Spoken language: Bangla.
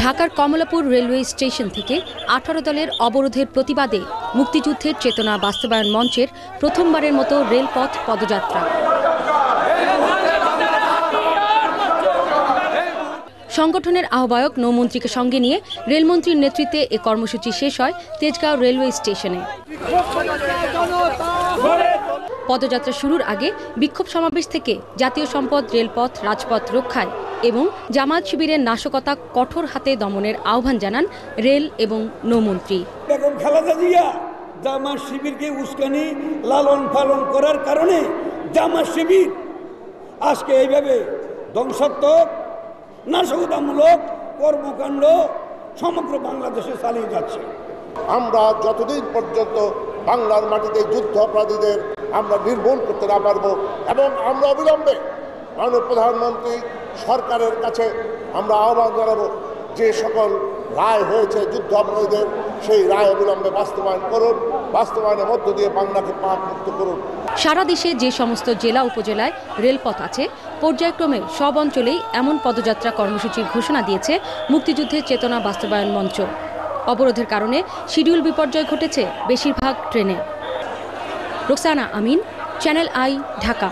ঢাকার কমলাপুর রেলওয়ে স্টেশন থেকে ১৮ দলের অবরোধের প্রতিবাদে মুক্তিযুদ্ধের চেতনা বাস্তবায়ন মঞ্চের প্রথমবারের মতো রেলপথ পদযাত্রা। সংগঠনের আহ্বায়ক নৌমন্ত্রীকে সঙ্গে নিয়ে রেলমন্ত্রীর নেতৃত্বে এ কর্মসূচি শেষ হয় তেজগাঁও রেলওয়ে স্টেশনে। পদযাত্রা শুরুর আগে বিক্ষোভ সমাবেশ থেকে জাতীয় সম্পদ রেলপথ রাজপথ রক্ষায় এবং জামায়াত শিবিরের নাশকতা কঠোর হাতে দমনের আহ্বান জানান রেল এবং নৌমন্ত্রী। বেগম খালেদা জিয়া জামায়াত শিবিরকে উস্কানি লালন পালন করার কারণে জামায়াত শিবির আজকে এইভাবে ধ্বংসাত্মক নাশকতামূলক কর্মকাণ্ড সমগ্র বাংলাদেশে চালিয়ে যাচ্ছে। আমরা যতদিন পর্যন্ত বাংলার মাটিতে যুদ্ধ অপরাধীদের আমরা নির্মূল করতে না পারবো এবং আমরা অবিলম্বে মাননীয় প্রধানমন্ত্রী সরকারের কাছে আমরা আহ্বান জানাবো যে সকল রায় হয়েছে যুদ্ধ অপরাধীদের সেই রায় অবিলম্বে বাস্তবায়ন করুন, বাস্তবায়নের মধ্য দিয়ে বাংলাকে পাপমুক্ত করুন। সারা দেশে যে সমস্ত জেলা উপজেলায় রেলপথ আছে পর্যায়ক্রমে সব অঞ্চলেই এমন পদযাত্রা কর্মসূচির ঘোষণা দিয়েছে মুক্তিযুদ্ধের চেতনা বাস্তবায়ন মঞ্চ। অবরোধের কারণে শিডিউল বিপর্যয় ঘটেছে বেশিরভাগ ট্রেনে। রোকসানা আমিন, চ্যানেল আই, ঢাকা।